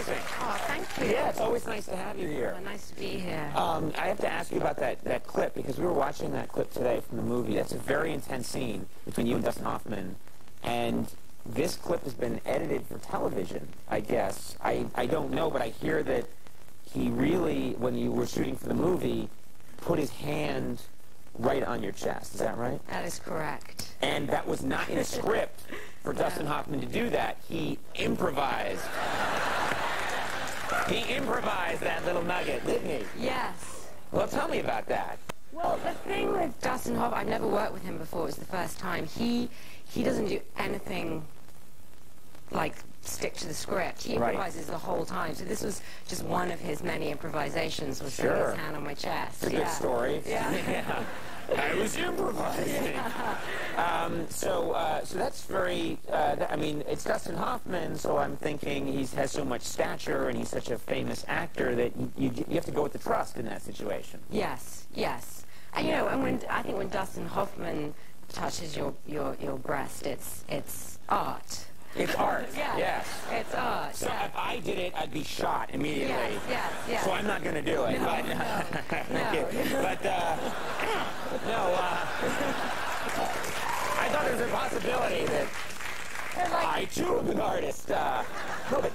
amazing. Oh, thank you. Yeah, it's always nice to have you here. Oh, nice to be here. I have to ask you about that clip, because we were watching that clip today from the movie. That's a very intense scene between you and Dustin Hoffman. And this clip has been edited for television, I guess. I don't know, but I hear that he really, when you were shooting for the movie, put his hand right on your chest. Is that right? That is correct. And that was not in a script for Dustin Hoffman to do that. He improvised. He improvised that little nugget, didn't he? Yes. Well, tell me about that. Well, the thing with Dustin Hoffman, I've never worked with him before. It was the first time. He doesn't do anything like stick to the script. He improvises the whole time. So this was just one of his many improvisations, was putting his hand on my chest. It's a good story. Yeah. I was improvising. So that's very, I mean, it's Dustin Hoffman, so I'm thinking he has so much stature and he's such a famous actor that you have to go with the trust in that situation. Yes, yes. And, you know, and I think when Dustin Hoffman touches your breast, it's art. It's art. Yes. It's art. So if I did it, I'd be shot immediately. Yes. So I'm not going to do it. No, but, no. But no. I thought there was a possibility that I too am an artist. No,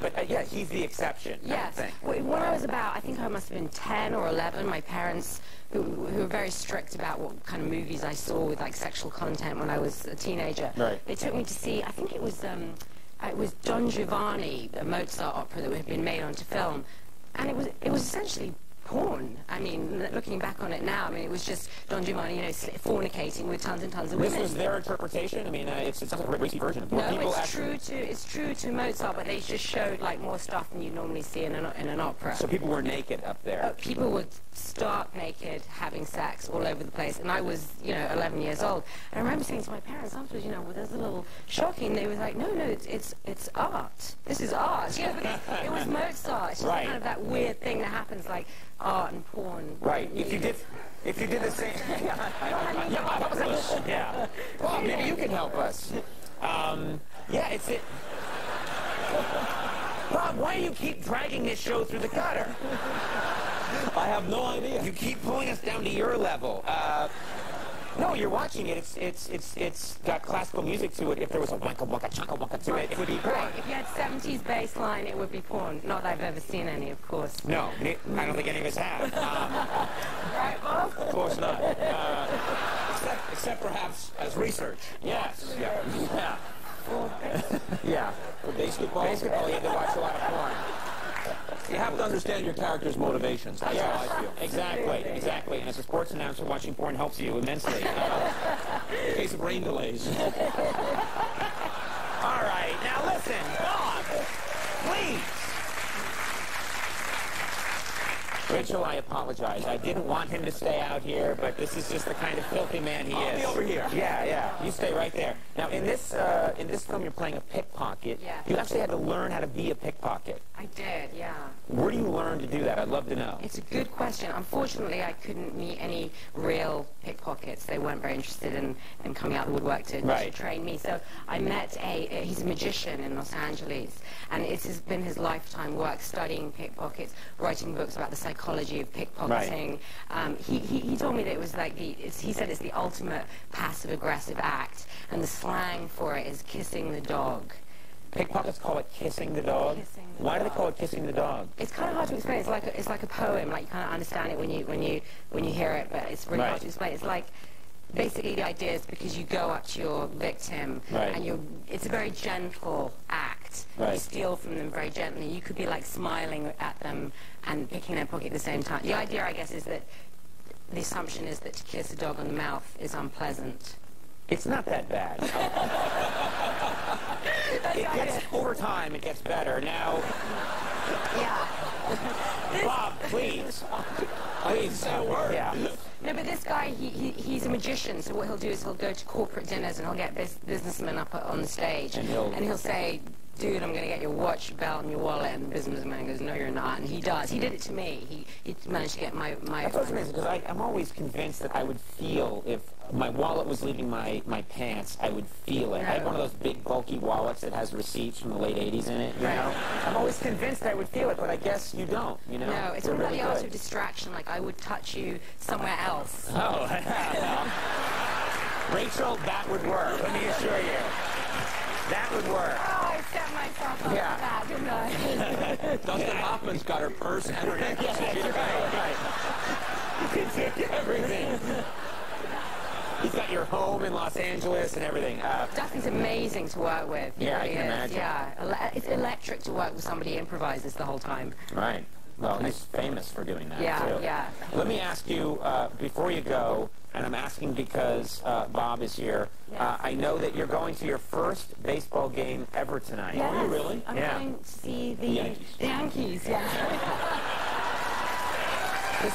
but yeah, he's the exception. Yes. When I was about, I think I must have been 10 or 11, my parents, who were very strict about what kind of movies I saw with like sexual content when I was a teenager, they took me to see, I think it was Don Giovanni, a Mozart opera that had been made onto film, and it was essentially porn. I mean, looking back on it now, I mean, it was just Don Giovanni, you know, fornicating with tons and tons of women. This was their interpretation? I mean, it's like a racy version of porn. No, it's true to Mozart, but they just showed like more stuff than you normally see in an opera. So people were naked up there? People would stark naked, having sex all over the place, and I was, you know, 11 years old. And I remember saying to my parents afterwards, you know, well, there's a little shocking. They were like, no, it's art. This is art. You know, because it was Mozart. It's just kind of that weird thing that happens, like art and porn. Right. If you did the same. Yeah. Well, maybe you can help us. It's it. Bob, why do you keep dragging this show through the gutter? I have no idea. You keep pulling us down to your level. No, you're watching it. It's got classical music to it. If there was a waka waka chaka waka to it, it would be porn. Right. If you had 70s bass line, it would be porn. Not that I've ever seen any, of course. No, I don't think any of us have. Right, Bob? Of course not. Except perhaps as research. Yes. Yeah. Yeah. For basketball, you had to watch a lot of porn. You have to understand your character's motivations. That's how I feel. Exactly. And as a sports announcer, watching porn helps you immensely. In case of rain delays. All right. Now listen, Bob, please. Rachel, I apologize. I didn't want him to stay out here, but this is just the kind of filthy man he is. I'll be over here. Yeah. You stay right there. Now, in this film, you're playing a pickpocket. Yeah. You actually had to learn how to be a pickpocket. I did, yeah. Where do you learn to do that? I'd love to know. It's a good question. Unfortunately, I couldn't meet any real pickpockets. They weren't very interested in coming out of the woodwork to train me. So I met he's a magician in Los Angeles, and it's been his lifetime work studying pickpockets, writing books about the psychology of pickpocketing. He told me that it was like he said it's the ultimate passive-aggressive act, and the slang for it is kissing the dog. Pickpockets call it kissing the dog? Why do they call it kissing the dog? It's kind of hard to explain. It's like a poem. Like you kind of understand it when you hear it, but it's really hard to explain. It's like basically the idea is because you go up to your victim and it's a very gentle act. You steal from them very gently. You could be like smiling at them and picking their pocket at the same time. The idea, I guess, is that the assumption is that to kiss a dog on the mouth is unpleasant. It's not that bad. Over time, it gets better. Now, Bob, please. Please, work. Yeah. No, but this guy, he's a magician, so what he'll do is he'll go to corporate dinners and he'll get businessmen up on the stage. And he'll say, dude, I'm going to get your watch, belt, and your wallet. And the businessman goes, no, you're not. And he does. He did it to me. He managed to get my That's what's amazing, because I'm always convinced that I would feel if my wallet was leaving my pants, I would feel it. I have one of those big, bulky wallets that has receipts from the late 80s in it, you know? I'm always convinced I would feel it, but I guess you don't, you know? No, it's all about the art of distraction. Like, I would touch you somewhere else. Oh, Rachel, that would work, let me assure you. That would work. Oh, I set myself up for that, didn't I? Dustin Hoffman's got her purse and her necklace. Right. You can take everything. He's got your home in Los Angeles and everything. Dustin's amazing to work with. Yeah, I can imagine. Yeah, it's electric to work with somebody who improvises the whole time. Right. Well, he's famous for doing that, too. Yeah. Let me ask you, before you go, and I'm asking because Bob is here, I know that you're going to your first baseball game ever tonight. Yes. Are you really? I'm going to see the Yankees, This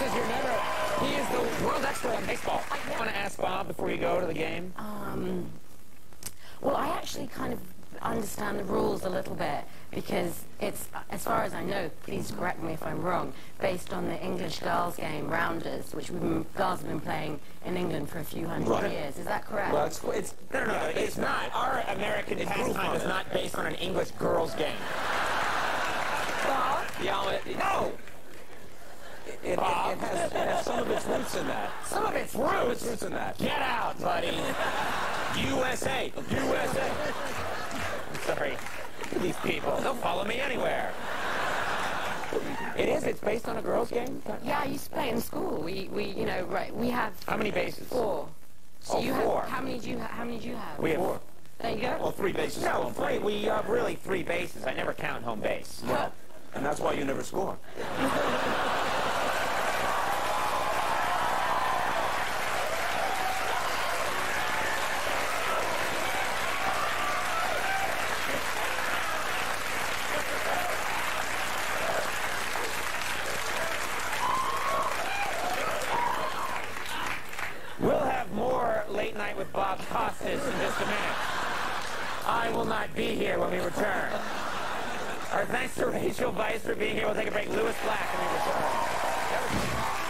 is your never... He is the world expert on baseball. I want to ask Bob before you go to the game. Well, I actually kind of understand the rules a little bit because it's, as far as I know, please correct me if I'm wrong, based on the English girls game, Rounders, which girls have been playing in England for a few hundred years. Is that correct? Well, it's not. Our American pastime is not based on an English girls game. Bob? No! It has some of its roots in that. Some of its roots in that. Get out, buddy. USA. Sorry. These people. They'll follow me anywhere. It's based on a girls' game? Yeah, I used to play in school. We have... How many bases? 4. So you four. How many do you have? We have 4. There you go. Well, 3 bases. No, 3. We have really 3 bases. I never count home base. Well, and that's why you never score. We'll have more Late Night with Bob Costas in just a minute. I will not be here when we return. Our thanks to Rachel Weisz for being here. We'll take a break. Lewis Black when we return.